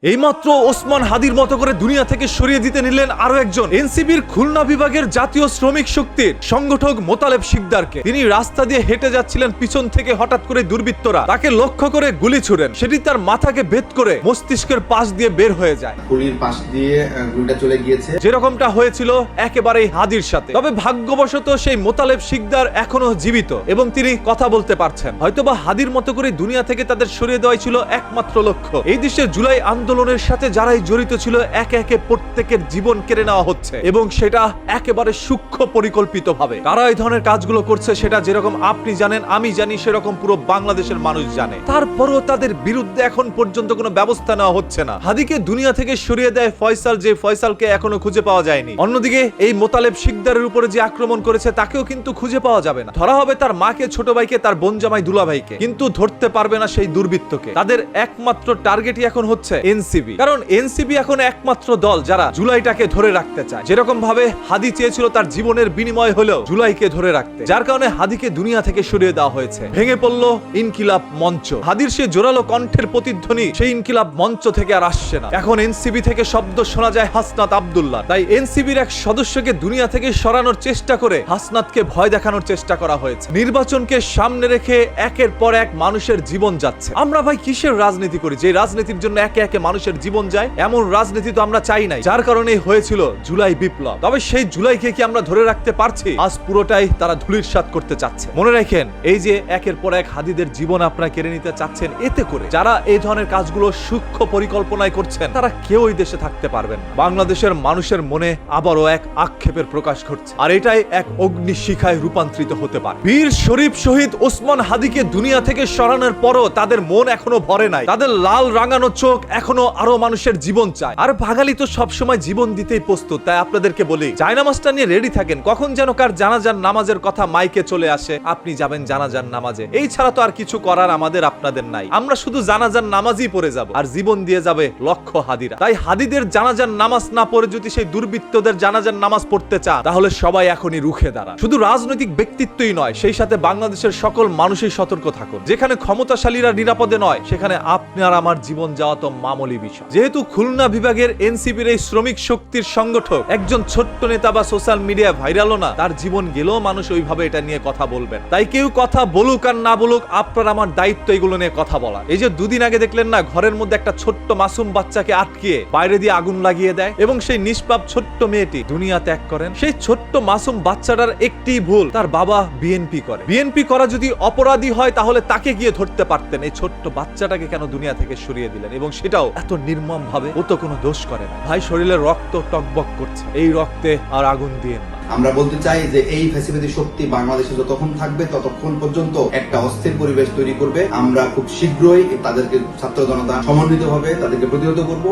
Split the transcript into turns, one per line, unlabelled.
এইমাত্র ওসমান হাদির মতো করে দুনিয়া থেকে সরিয়ে দিতে নিলেন আরো একজন এনসিবির খুলনা বিভাগের জাতীয় শ্রমিক শক্তির সংগঠক মোতালেব শিকদারকে। তিনি রাস্তা দিয়ে হেঁটে যাচ্ছিলেন, পিছন থেকে হঠাৎ করে দুর্বৃত্তরা তাকে লক্ষ্য করে গুলি ছুড়েন। সেটি তার মাথাকে ভেদ করে মস্তিষ্কের পাশ দিয়ে বের হয়ে যায়।
গুলির পাশ দিয়ে গুলিটা চলে গিয়েছে,
যেরকমটা হয়েছিল একেবারেই হাদির সাথে। তবে ভাগ্যবশত সেই মোতালেব শিকদার এখনো জীবিত এবং তিনি কথা বলতে পারছেন। হয়তোবা হাদির মতো করে দুনিয়া থেকে তাদের সরিয়ে দেওয়াই ছিল একমাত্র লক্ষ্য। এই দেশে জুলাই আন্দোলনের সাথে যারাই জড়িত ছিল একে একে প্রত্যেকের জীবন কেড়ে নেওয়া হচ্ছে এবং সেটা একেবারে সূক্ষ্ম পরিকল্পিত ভাবে। কারা এই ধরনের কাজগুলো করছে সেটা যেরকম আপনি জানেন, আমি জানি, সেরকম পুরো বাংলাদেশের মানুষ জানে। তারপরও তাদের বিরুদ্ধে এখন পর্যন্ত কোনো ব্যবস্থা নেওয়া হচ্ছে না। হাদিকে দুনিয়া থেকে সরিয়ে দেয় ফয়সাল, যে ফয়সালকে এখনো খুঁজে পাওয়া যায়নি। অন্যদিকে এই মোতালেব শিকদারের উপরে যে আক্রমণ করেছে তাকেও কিন্তু খুঁজে পাওয়া যাবে না। ধরা হবে তার মাকে, ছোট ভাইকে, তার বোন জামাই দুলাভাইকে, কিন্তু ধরতে পারবে না সেই দুর্বৃত্তকে। তাদের একমাত্র টার্গেটই এখন হচ্ছে এনসিবি, কারণ এনসিবি এখন একমাত্র দল যারা জুলাইটাকে ধরে রাখতে চায়। যেরকম ভাবে হাদি চেয়েছিল তার জীবনের বিনিময় হলেও জুলাইকে ধরে রাখতে, যার কারণে হাদিকে দুনিয়া থেকে সরিয়ে দেওয়া হয়েছে। ভেঙে পড়ল ইনকিলাব মঞ্চ। হাদির সে জোরালো কণ্ঠের প্রতিধ্বনি সেই ইনকিলাব মঞ্চ থেকে আর আসছে না। এখন এনসিবি থেকে শব্দ শোনা যায় হাসনাত আব্দুল্লাহ। তাই এনসিবির এক সদস্যকে দুনিয়া থেকে সরানোর চেষ্টা করে হাসনাতকে ভয় দেখানোর চেষ্টা করা হয়েছে। নির্বাচনকে সামনে রেখে একের পর এক মানুষের জীবন যাচ্ছে। আমরা ভাই কিসের রাজনীতি করি যে রাজনীতির জন্য একে একে মানুষের জীবন যায়? এমন রাজনীতি তো আমরা চাই নাই, যার কারণে হয়েছিল জুলাই বিপ্লব। তবে সেই জুলাইকে কি আমরা ধরে রাখতে পারছি? আজ পুরোটাই তারা ধুলিস্যাৎ করতে চাচ্ছে। মনে রাখেন, এই যে একের পর এক হাদিদের জীবন আপনারা কেড়ে নিতে চাচ্ছেন, এতে করে যারা এই ধরনের কাজগুলো সূক্ষ্ম পরিকল্পনায় করছেন তারা কেউই দেশে থাকতে পারবেন না। বাংলাদেশের মানুষের মনে আবারও এক আক্ষেপের প্রকাশ ঘটছে, আর এটাই এক অগ্নিশিখায় রূপান্তরিত হতে পারে। বীর শরীফ শহীদ ওসমান হাদিকে দুনিয়া থেকে সরানোর পরও তাদের মন এখনো ভরে নাই। তাদের লাল রাঙানো চোখ এখনো আরো মানুষের জীবন চায়। আর বাঙালি তো সবসময় জীবন দিতেই প্রস্তুত। তাই আপনাদেরকে বলি, জায়নামাজটা নিয়ে রেডি থাকেন। কখন যেন কার জানাজার নামাজের কথা মাইকে চলে আসে, আপনি যাবেন জানাজার নামাজে। এই ছাড়া তো আর কিছু করার আমাদের আপনাদের নাই। আমরা শুধু জানাজার নামাজই পড়ে যাব, আর জীবন দিয়ে যাবে লক্ষ হাদিরা। তাই হাদিদের জানাজার নামাজ না পড়ে যদি সেই দুর্বৃত্তদের জানাজার নামাজ পড়তে চান, তাহলে সবাই এখনই রুখে দাঁড়ান। শুধু রাজনৈতিক ব্যক্তিত্বই নয়, সেই সাথে বাংলাদেশের সকল মানুষই সতর্ক থাকুন। যেখানে ক্ষমতাশালীরা নিরাপদে নয়, সেখানে আপনার আমার জীবন যাওয়া তো মামুলি বিষয়। যেহেতু খুলনা বিভাগের এনসিবির এই শ্রমিক শক্তির সংগঠক একজন ছোট্ট নেতা বা সোশ্যাল মিডিয়া ভাইরালও না, তার জীবন গেলেও মানুষ ওইভাবে এটা নিয়ে কথা বলবেন। তাই কেউ কথা বলুক আর না বলুক, আপনার আমার দায়িত্ব এগুলো নিয়ে কথা বলা। এই যে দুদিন আগে দেখলেন না, ঘরের মধ্যে একটা ছোট্ট মাসুম বাচ্চাকে আটকিয়ে বাইরে দিয়ে আগুন লাগিয়ে দেয় এবং সেই নিষ্পাপ ছোট্ট মেয়েটি দুনিয়া ত্যাগ করেন। সেই ছোট্ট মাসুম বাচ্চাটার একটি ভুল, তার বাবা বিএনপি করে। বিএনপি করা যদি অপরাধী হয় তাহলে তাকে গিয়ে ধরতে পারতেন। এই ছোট্ট বাচ্চাটাকে কেন দুনিয়া থেকে সরিয়ে দিলেন? এবং সেটাও এত নির্মম ভাবে। ও তো কোনো দোষ করে না ভাই, শরীরে রক্ত টকবক করছে। এই রক্তে আর আগুন দিয়েন না।
আমরা বলতে চাই যে এই ফ্যাসিলিটি শক্তি বাংলাদেশে যতক্ষণ থাকবে ততক্ষণ পর্যন্ত একটা অস্থির পরিবেশ তৈরি করবে। আমরা খুব শীঘ্রই তাদেরকে, ছাত্র জনতা সমন্বিতভাবে তাদেরকে প্রতিহত করব।